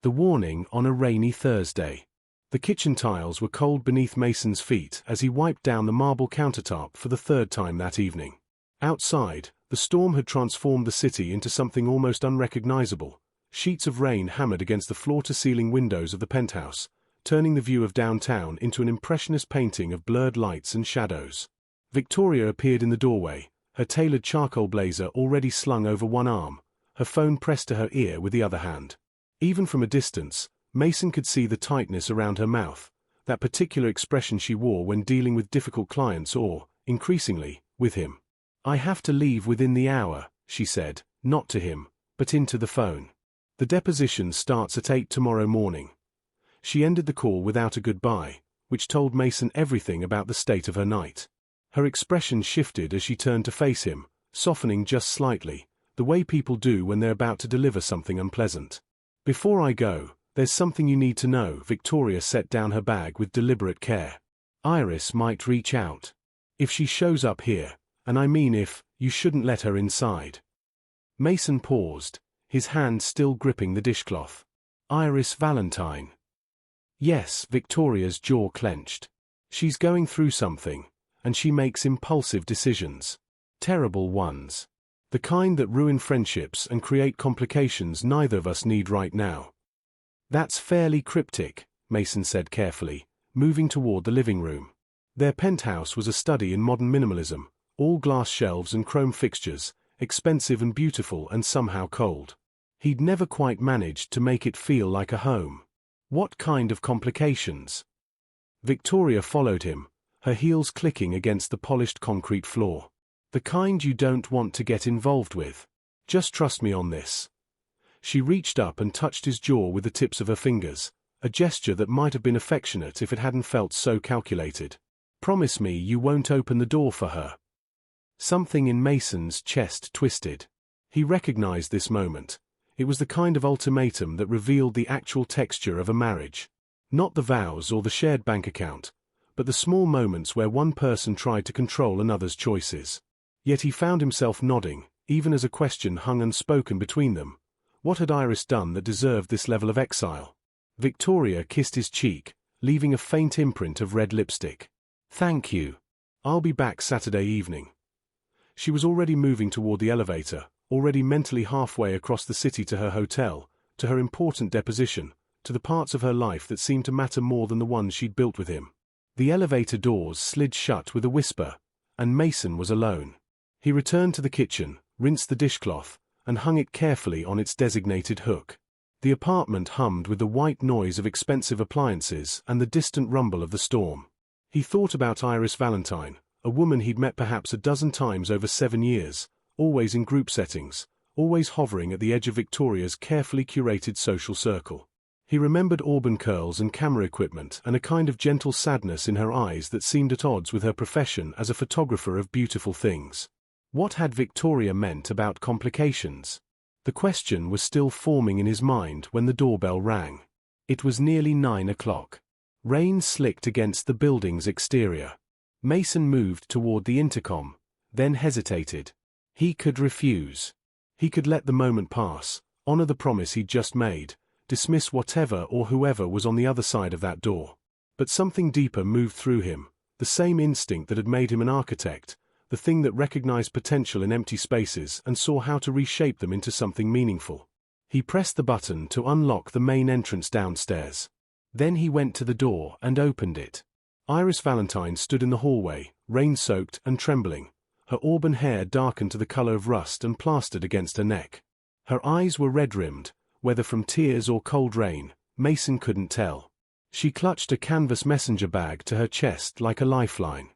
The warning on a rainy Thursday. The kitchen tiles were cold beneath Mason's feet as he wiped down the marble countertop for the third time that evening. Outside, the storm had transformed the city into something almost unrecognizable. Sheets of rain hammered against the floor-to-ceiling windows of the penthouse, turning the view of downtown into an impressionist painting of blurred lights and shadows. Victoria appeared in the doorway, her tailored charcoal blazer already slung over one arm, her phone pressed to her ear with the other hand. Even from a distance, Mason could see the tightness around her mouth, that particular expression she wore when dealing with difficult clients or, increasingly, with him. "I have to leave within the hour," she said, not to him, but into the phone. "The deposition starts at 8 tomorrow morning." She ended the call without a goodbye, which told Mason everything about the state of her night. Her expression shifted as she turned to face him, softening just slightly, the way people do when they're about to deliver something unpleasant. "Before I go, there's something you need to know." Victoria set down her bag with deliberate care. "Iris might reach out. If she shows up here, and I mean if, you shouldn't let her inside." Mason paused, his hand still gripping the dishcloth. "Iris Valentine." "Yes." Victoria's jaw clenched. "She's going through something, and she makes impulsive decisions. Terrible ones. The kind that ruin friendships and create complications neither of us need right now." "That's fairly cryptic," Mason said carefully, moving toward the living room. Their penthouse was a study in modern minimalism, all glass shelves and chrome fixtures, expensive and beautiful and somehow cold. He'd never quite managed to make it feel like a home. "What kind of complications?" Victoria followed him, her heels clicking against the polished concrete floor. "The kind you don't want to get involved with. Just trust me on this." She reached up and touched his jaw with the tips of her fingers, a gesture that might have been affectionate if it hadn't felt so calculated. "Promise me you won't open the door for her." Something in Mason's chest twisted. He recognized this moment. It was the kind of ultimatum that revealed the actual texture of a marriage. Not the vows or the shared bank account, but the small moments where one person tried to control another's choices. Yet he found himself nodding, even as a question hung unspoken between them. What had Iris done that deserved this level of exile? Victoria kissed his cheek, leaving a faint imprint of red lipstick. "Thank you. I'll be back Saturday evening." She was already moving toward the elevator, already mentally halfway across the city to her hotel, to her important deposition, to the parts of her life that seemed to matter more than the ones she'd built with him. The elevator doors slid shut with a whisper, and Mason was alone. He returned to the kitchen, rinsed the dishcloth, and hung it carefully on its designated hook. The apartment hummed with the white noise of expensive appliances and the distant rumble of the storm. He thought about Iris Valentine, a woman he'd met perhaps a dozen times over 7 years, always in group settings, always hovering at the edge of Victoria's carefully curated social circle. He remembered auburn curls and camera equipment and a kind of gentle sadness in her eyes that seemed at odds with her profession as a photographer of beautiful things. What had Victoria meant about complications? The question was still forming in his mind when the doorbell rang. It was nearly 9 o'clock. Rain slicked against the building's exterior. Mason moved toward the intercom, then hesitated. He could refuse. He could let the moment pass, honor the promise he'd just made, dismiss whatever or whoever was on the other side of that door. But something deeper moved through him, the same instinct that had made him an architect, the thing that recognized potential in empty spaces and saw how to reshape them into something meaningful. He pressed the button to unlock the main entrance downstairs. Then he went to the door and opened it. Iris Valentine stood in the hallway, rain-soaked and trembling, her auburn hair darkened to the color of rust and plastered against her neck. Her eyes were red-rimmed, whether from tears or cold rain, Mason couldn't tell. She clutched a canvas messenger bag to her chest like a lifeline.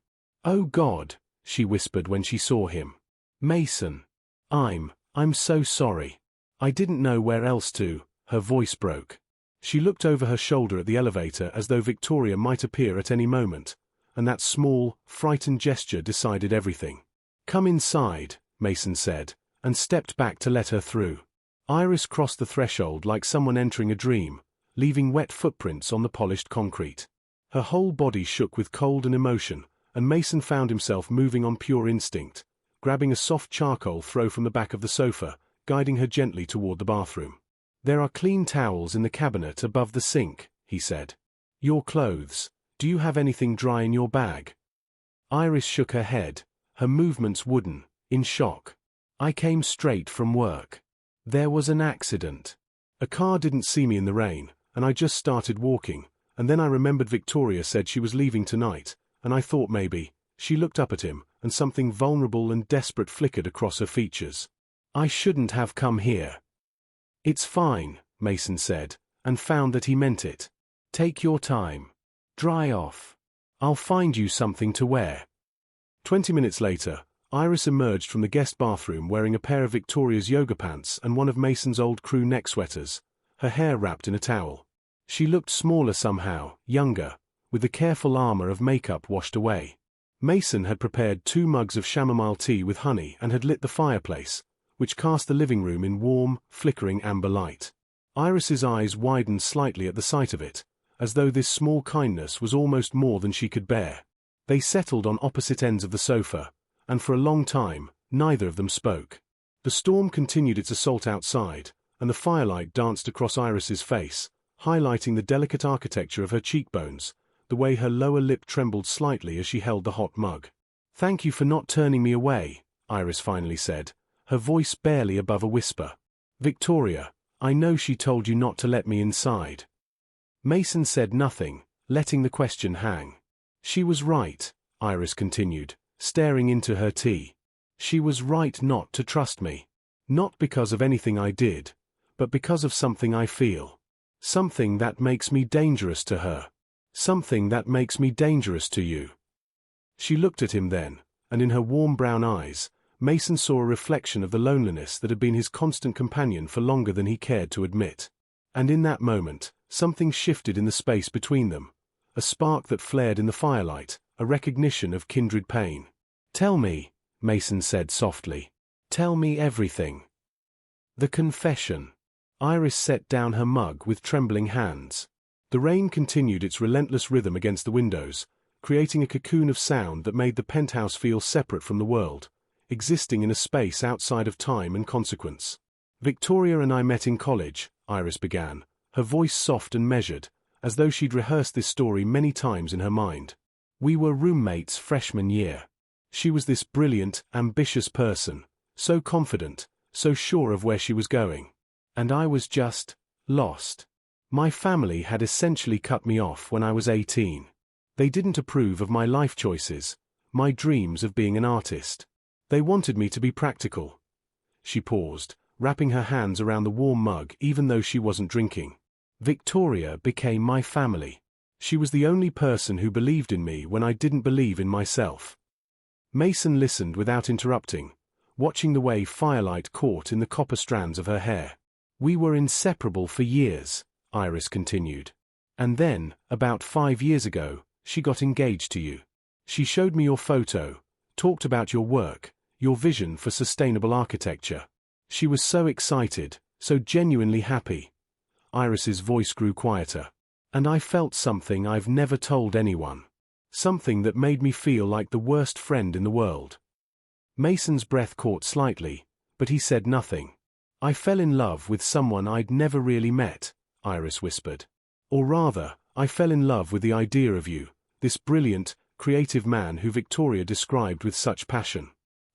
"Oh God," she whispered when she saw him. "Mason. I'm so sorry. I didn't know where else to." Her voice broke. She looked over her shoulder at the elevator as though Victoria might appear at any moment, and that small, frightened gesture decided everything. "Come inside," Mason said, and stepped back to let her through. Iris crossed the threshold like someone entering a dream, leaving wet footprints on the polished concrete. Her whole body shook with cold and emotion, and Mason found himself moving on pure instinct, grabbing a soft charcoal throw from the back of the sofa, guiding her gently toward the bathroom. There are clean towels in the cabinet above the sink, he said. Your clothes. Do you have anything dry in your bag? Iris shook her head, her movements wooden, in shock. I came straight from work. There was an accident. A car didn't see me in the rain, and I just started walking, and then I remembered Victoria said she was leaving tonight, and I thought maybe. She looked up at him, and something vulnerable and desperate flickered across her features. I shouldn't have come here. It's fine, Mason said, and found that he meant it. Take your time. Dry off. I'll find you something to wear. 20 minutes later, Iris emerged from the guest bathroom wearing a pair of Victoria's yoga pants and one of Mason's old crew neck sweaters, her hair wrapped in a towel. She looked smaller somehow, younger, with the careful armor of makeup washed away. Mason had prepared 2 mugs of chamomile tea with honey and had lit the fireplace, which cast the living room in warm, flickering amber light. Iris's eyes widened slightly at the sight of it, as though this small kindness was almost more than she could bear. They settled on opposite ends of the sofa, and for a long time, neither of them spoke. The storm continued its assault outside, and the firelight danced across Iris's face, highlighting the delicate architecture of her cheekbones, the way her lower lip trembled slightly as she held the hot mug. Thank you for not turning me away, Iris finally said, her voice barely above a whisper. Victoria, I know she told you not to let me inside. Mason said nothing, letting the question hang. She was right, Iris continued, staring into her tea. She was right not to trust me. Not because of anything I did, but because of something I feel. Something that makes me dangerous to her. Something that makes me dangerous to you. She looked at him then, and in her warm brown eyes, Mason saw a reflection of the loneliness that had been his constant companion for longer than he cared to admit. And in that moment, something shifted in the space between them, a spark that flared in the firelight, a recognition of kindred pain. Tell me, Mason said softly. Tell me everything. The confession. Iris set down her mug with trembling hands. The rain continued its relentless rhythm against the windows, creating a cocoon of sound that made the penthouse feel separate from the world, existing in a space outside of time and consequence. Victoria and I met in college, Iris began, her voice soft and measured, as though she'd rehearsed this story many times in her mind. We were roommates freshman year. She was this brilliant, ambitious person, so confident, so sure of where she was going. And I was just lost. My family had essentially cut me off when I was 18. They didn't approve of my life choices, my dreams of being an artist. They wanted me to be practical. She paused, wrapping her hands around the warm mug even though she wasn't drinking. Victoria became my family. She was the only person who believed in me when I didn't believe in myself. Mason listened without interrupting, watching the way firelight caught in the copper strands of her hair. We were inseparable for years, Iris continued. And then, about 5 years ago, she got engaged to you. She showed me your photo, talked about your work, your vision for sustainable architecture. She was so excited, so genuinely happy. Iris's voice grew quieter. And I felt something I've never told anyone. Something that made me feel like the worst friend in the world. Mason's breath caught slightly, but he said nothing. I fell in love with someone I'd never really met, Iris whispered. Or rather, I fell in love with the idea of you, this brilliant, creative man who Victoria described with such passion.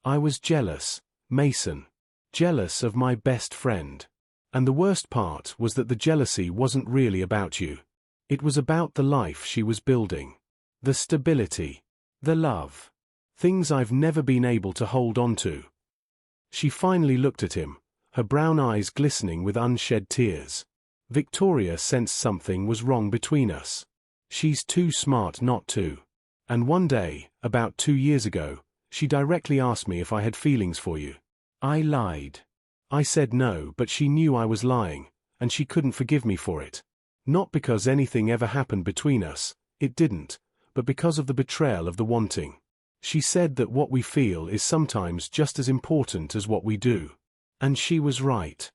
I was jealous, Mason. Jealous of my best friend. And the worst part was that the jealousy wasn't really about you. It was about the life she was building. The stability. The love. Things I've never been able to hold on to. She finally looked at him, her brown eyes glistening with unshed tears. Victoria sensed something was wrong between us. She's too smart not to. And one day, about 2 years ago, she directly asked me if I had feelings for you. I lied. I said no, but she knew I was lying, and she couldn't forgive me for it. Not because anything ever happened between us, it didn't, but because of the betrayal of the wanting. She said that what we feel is sometimes just as important as what we do. And she was right.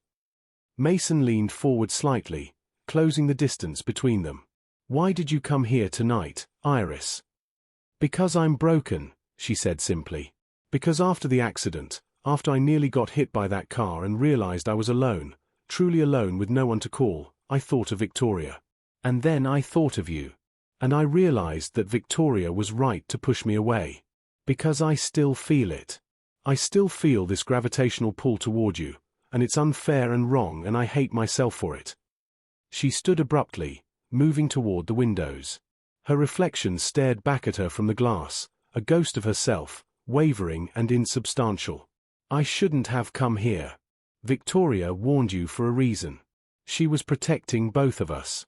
Mason leaned forward slightly, closing the distance between them. Why did you come here tonight, Iris? Because I'm broken, she said simply. Because after the accident, after I nearly got hit by that car and realized I was alone, truly alone with no one to call, I thought of Victoria. And then I thought of you. And I realized that Victoria was right to push me away. Because I still feel it. I still feel this gravitational pull toward you, and it's unfair and wrong, and I hate myself for it. She stood abruptly, moving toward the windows. Her reflection stared back at her from the glass, a ghost of herself, wavering and insubstantial. I shouldn't have come here. Victoria warned you for a reason. She was protecting both of us.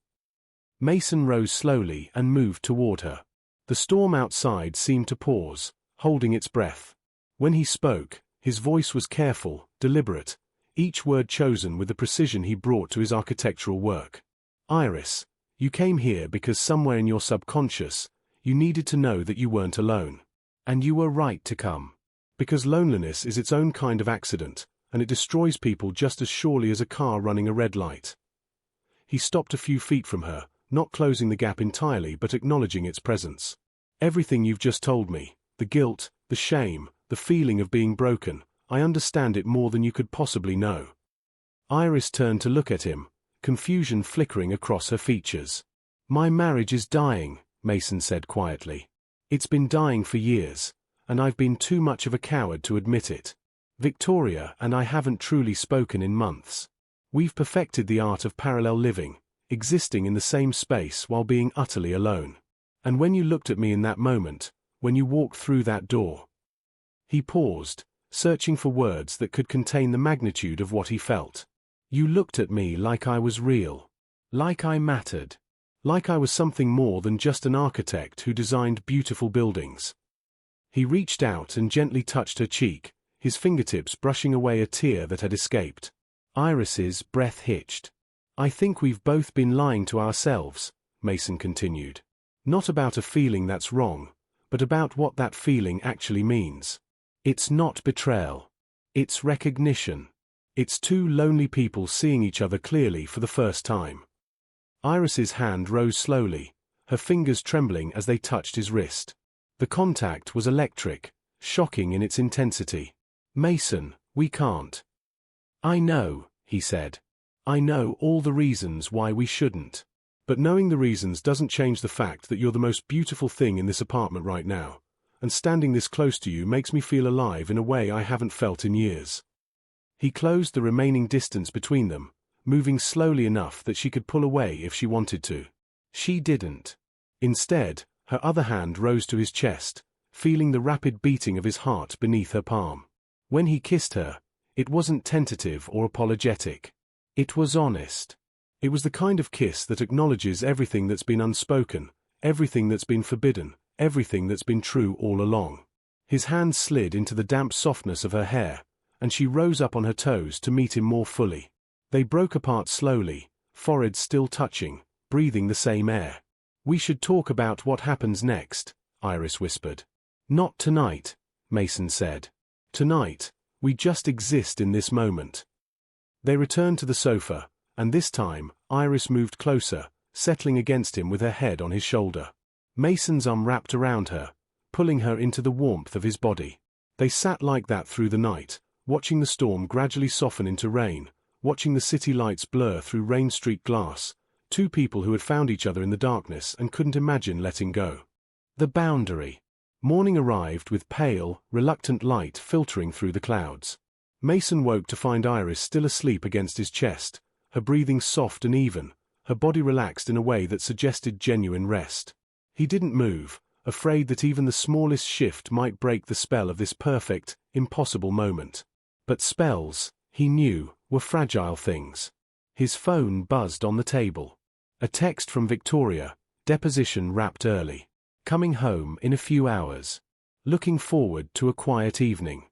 Mason rose slowly and moved toward her. The storm outside seemed to pause, holding its breath. When he spoke, his voice was careful, deliberate, each word chosen with the precision he brought to his architectural work. Iris, you came here because somewhere in your subconscious, you needed to know that you weren't alone. And you were right to come. Because loneliness is its own kind of accident, and it destroys people just as surely as a car running a red light. He stopped a few feet from her, not closing the gap entirely but acknowledging its presence. Everything you've just told me, the guilt, the shame, the feeling of being broken, I understand it more than you could possibly know. Iris turned to look at him, confusion flickering across her features. My marriage is dying, Mason said quietly. It's been dying for years, and I've been too much of a coward to admit it. Victoria and I haven't truly spoken in months. We've perfected the art of parallel living, existing in the same space while being utterly alone. And when you looked at me in that moment, when you walked through that door. He paused, searching for words that could contain the magnitude of what he felt. You looked at me like I was real. Like I mattered. Like I was something more than just an architect who designed beautiful buildings. He reached out and gently touched her cheek, his fingertips brushing away a tear that had escaped. Iris's breath hitched. I think we've both been lying to ourselves, Mason continued. Not about a feeling that's wrong, but about what that feeling actually means. It's not betrayal. It's recognition. It's two lonely people seeing each other clearly for the first time. Iris's hand rose slowly, her fingers trembling as they touched his wrist. The contact was electric, shocking in its intensity. Mason, we can't. I know, he said. I know all the reasons why we shouldn't. But knowing the reasons doesn't change the fact that you're the most beautiful thing in this apartment right now, and standing this close to you makes me feel alive in a way I haven't felt in years. He closed the remaining distance between them, moving slowly enough that she could pull away if she wanted to. She didn't. Instead, her other hand rose to his chest, feeling the rapid beating of his heart beneath her palm. When he kissed her, it wasn't tentative or apologetic. It was honest. It was the kind of kiss that acknowledges everything that's been unspoken, everything that's been forbidden, everything that's been true all along. His hand slid into the damp softness of her hair, and she rose up on her toes to meet him more fully. They broke apart slowly, foreheads still touching, breathing the same air. We should talk about what happens next, Iris whispered. Not tonight, Mason said. Tonight, we just exist in this moment. They returned to the sofa, and this time, Iris moved closer, settling against him with her head on his shoulder. Mason's arm wrapped around her, pulling her into the warmth of his body. They sat like that through the night, watching the storm gradually soften into rain, watching the city lights blur through rain-streaked glass, two people who had found each other in the darkness and couldn't imagine letting go. The boundary. Morning arrived with pale, reluctant light filtering through the clouds. Mason woke to find Iris still asleep against his chest, her breathing soft and even, her body relaxed in a way that suggested genuine rest. He didn't move, afraid that even the smallest shift might break the spell of this perfect, impossible moment. But spells, he knew, were fragile things. His phone buzzed on the table. A text from Victoria, deposition wrapped early. Coming home in a few hours. Looking forward to a quiet evening.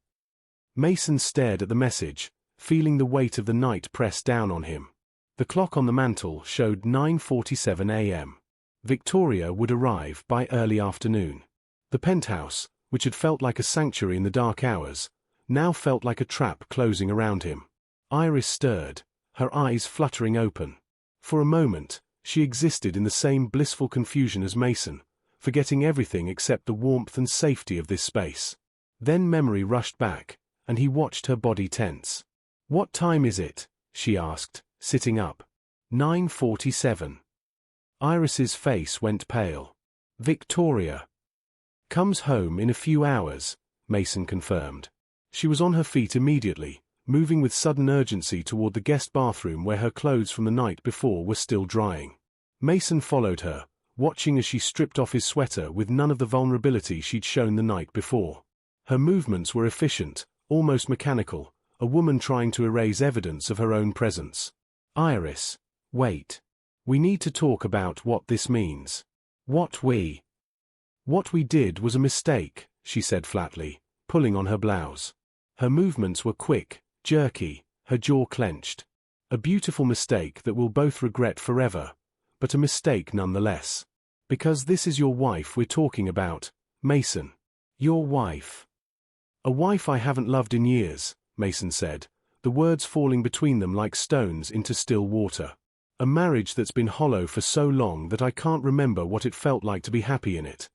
Mason stared at the message, feeling the weight of the night press down on him. The clock on the mantel showed 9:47 a.m. Victoria would arrive by early afternoon. The penthouse, which had felt like a sanctuary in the dark hours, now felt like a trap closing around him. Iris stirred, her eyes fluttering open. For a moment, she existed in the same blissful confusion as Mason, forgetting everything except the warmth and safety of this space. Then memory rushed back, and he watched her body tense. What time is it? she asked, sitting up. 9:47. Iris's face went pale. Victoria comes home in a few hours, Mason confirmed. She was on her feet immediately, moving with sudden urgency toward the guest bathroom where her clothes from the night before were still drying. Mason followed her, watching as she stripped off his sweater with none of the vulnerability she'd shown the night before. Her movements were efficient, almost mechanical, a woman trying to erase evidence of her own presence. Iris, wait. We need to talk about what this means. What we did was a mistake, she said flatly, pulling on her blouse. Her movements were quick, jerky, her jaw clenched. A beautiful mistake that we'll both regret forever, but a mistake nonetheless. Because this is your wife we're talking about, Mason. Your wife. A wife I haven't loved in years, Mason said, the words falling between them like stones into still water. A marriage that's been hollow for so long that I can't remember what it felt like to be happy in it.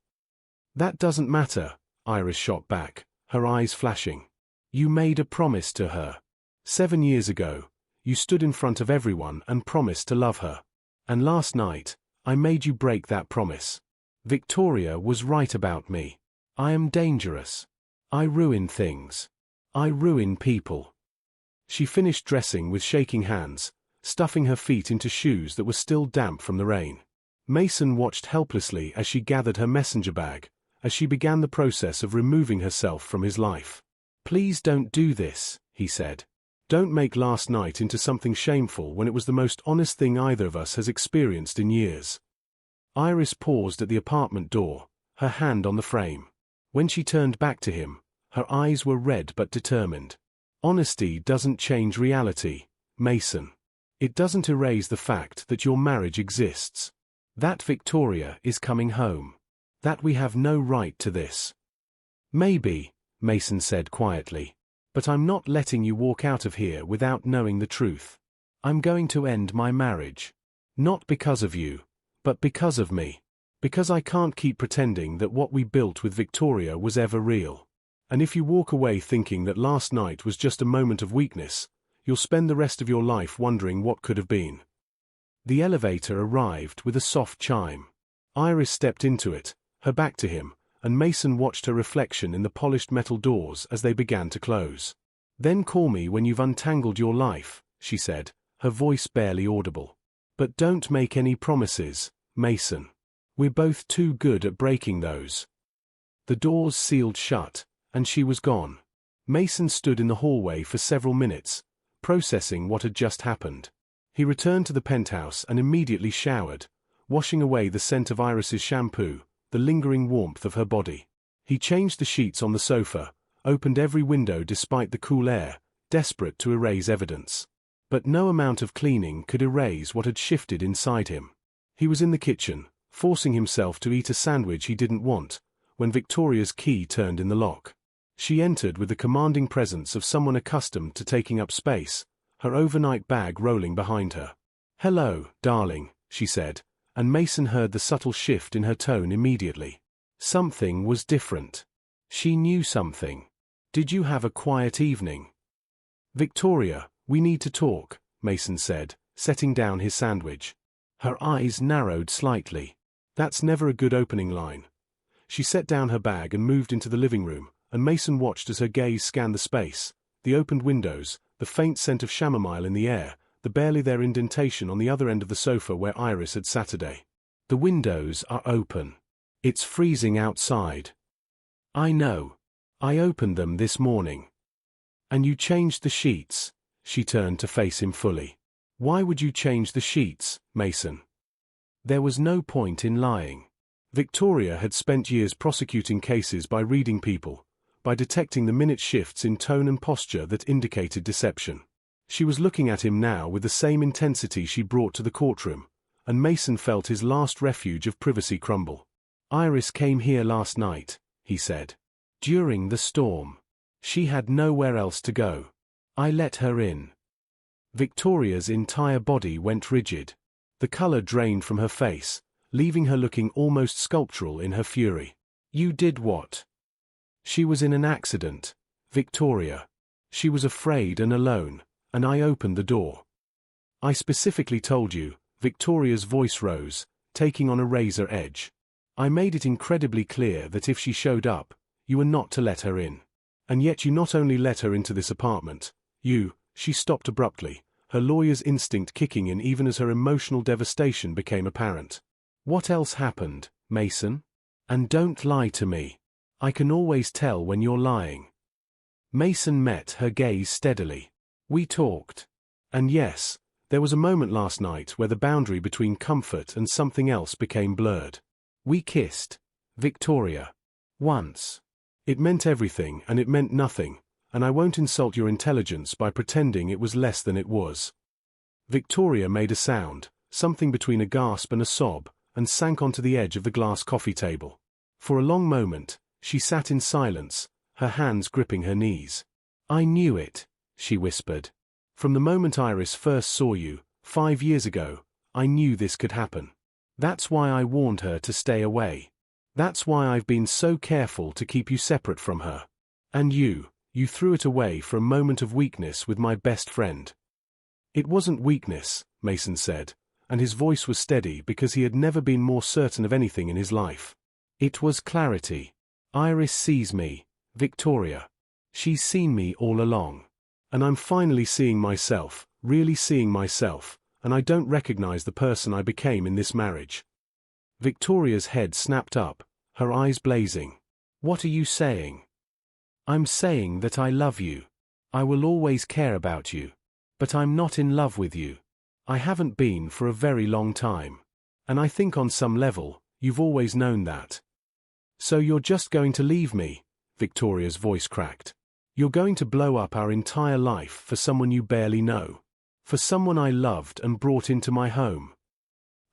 That doesn't matter, Iris shot back, her eyes flashing. You made a promise to her. 7 years ago, you stood in front of everyone and promised to love her. And last night, I made you break that promise. Victoria was right about me. I am dangerous. I ruin things. I ruin people. She finished dressing with shaking hands, stuffing her feet into shoes that were still damp from the rain. Mason watched helplessly as she gathered her messenger bag, as she began the process of removing herself from his life. Please don't do this, he said. Don't make last night into something shameful when it was the most honest thing either of us has experienced in years. Iris paused at the apartment door, her hand on the frame. When she turned back to him, her eyes were red but determined. Honesty doesn't change reality, Mason. It doesn't erase the fact that your marriage exists. That Victoria is coming home. That we have no right to this. Maybe, Mason said quietly. But I'm not letting you walk out of here without knowing the truth. I'm going to end my marriage. Not because of you, but because of me. Because I can't keep pretending that what we built with Victoria was ever real. And if you walk away thinking that last night was just a moment of weakness, you'll spend the rest of your life wondering what could have been. The elevator arrived with a soft chime. Iris stepped into it, her back to him, and Mason watched her reflection in the polished metal doors as they began to close. Then call me when you've untangled your life, she said, her voice barely audible. But don't make any promises, Mason. We're both too good at breaking those. The doors sealed shut, and she was gone. Mason stood in the hallway for several minutes, processing what had just happened. He returned to the penthouse and immediately showered, washing away the scent of Iris's shampoo, the lingering warmth of her body. He changed the sheets on the sofa, opened every window despite the cool air, desperate to erase evidence. But no amount of cleaning could erase what had shifted inside him. He was in the kitchen, forcing himself to eat a sandwich he didn't want, when Victoria's key turned in the lock. She entered with the commanding presence of someone accustomed to taking up space, her overnight bag rolling behind her. "Hello, darling," she said, and Mason heard the subtle shift in her tone immediately. Something was different. She knew something. "Did you have a quiet evening?" "Victoria, we need to talk," Mason said, setting down his sandwich. Her eyes narrowed slightly. That's never a good opening line. She set down her bag and moved into the living room, and Mason watched as her gaze scanned the space, the opened windows, the faint scent of chamomile in the air, the barely there indentation on the other end of the sofa where Iris had sat today. "The windows are open. It's freezing outside." "I know. I opened them this morning." "And you changed the sheets?" She turned to face him fully. "Why would you change the sheets, Mason?" There was no point in lying. Victoria had spent years prosecuting cases by reading people, by detecting the minute shifts in tone and posture that indicated deception. She was looking at him now with the same intensity she brought to the courtroom, and Mason felt his last refuge of privacy crumble. "Iris came here last night," he said. "During the storm. She had nowhere else to go. I let her in." Victoria's entire body went rigid. The color drained from her face, leaving her looking almost sculptural in her fury. "You did what?" "She was in an accident, Victoria. She was afraid and alone, and I opened the door. I specifically told you, Victoria's voice rose, taking on a razor edge. I made it incredibly clear that if she showed up, you were not to let her in. And yet you not only let her into this apartment, she stopped abruptly, her lawyer's instinct kicking in even as her emotional devastation became apparent. What else happened, Mason? And don't lie to me. I can always tell when you're lying. Mason met her gaze steadily. We talked. And yes, there was a moment last night where the boundary between comfort and something else became blurred. We kissed, Victoria. Once. It meant everything and it meant nothing, and I won't insult your intelligence by pretending it was less than it was. Victoria made a sound, something between a gasp and a sob, and sank onto the edge of the glass coffee table. For a long moment, she sat in silence, her hands gripping her knees. I knew it, she whispered. From the moment Iris first saw you, 5 years ago, I knew this could happen. That's why I warned her to stay away. That's why I've been so careful to keep you separate from her. And you threw it away for a moment of weakness with my best friend. It wasn't weakness, Mason said, and his voice was steady because he had never been more certain of anything in his life. It was clarity. Iris sees me, Victoria. She's seen me all along. And I'm finally seeing myself, really seeing myself, and I don't recognize the person I became in this marriage. Victoria's head snapped up, her eyes blazing. What are you saying? I'm saying that I love you. I will always care about you. But I'm not in love with you. I haven't been for a very long time. And I think on some level, you've always known that. So you're just going to leave me? Victoria's voice cracked. You're going to blow up our entire life for someone you barely know. For someone I loved and brought into my home.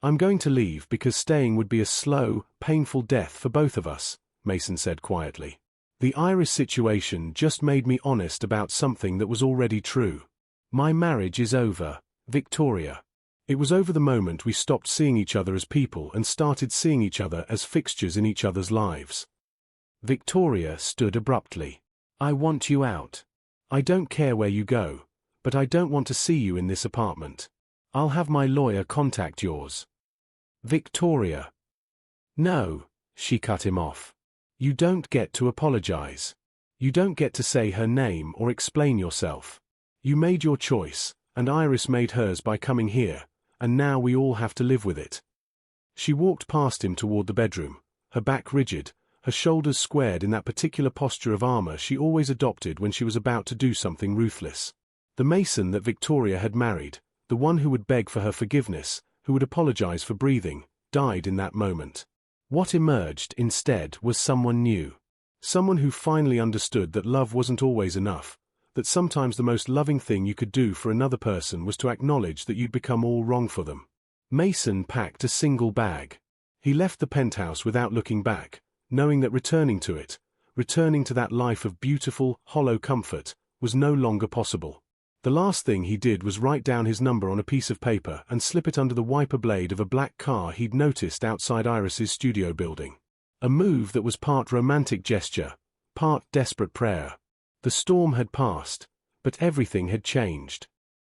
I'm going to leave because staying would be a slow, painful death for both of us, Mason said quietly. The Iris situation just made me honest about something that was already true. My marriage is over, Victoria. It was over the moment we stopped seeing each other as people and started seeing each other as fixtures in each other's lives. Victoria stood abruptly. I want you out. I don't care where you go, but I don't want to see you in this apartment. I'll have my lawyer contact yours. Victoria. No, she cut him off. You don't get to apologize. You don't get to say her name or explain yourself. You made your choice, and Iris made hers by coming here, and now we all have to live with it. She walked past him toward the bedroom, her back rigid, her shoulders squared in that particular posture of armor she always adopted when she was about to do something ruthless. The Mason that Victoria had married, the one who would beg for her forgiveness, who would apologize for breathing, died in that moment. What emerged instead was someone new. Someone who finally understood that love wasn't always enough, that sometimes the most loving thing you could do for another person was to acknowledge that you'd become all wrong for them. Mason packed a single bag. He left the penthouse without looking back, knowing that returning to it, returning to that life of beautiful, hollow comfort, was no longer possible. The last thing he did was write down his number on a piece of paper and slip it under the wiper blade of a black car he'd noticed outside Iris's studio building. A move that was part romantic gesture, part desperate prayer. The storm had passed, but everything had changed.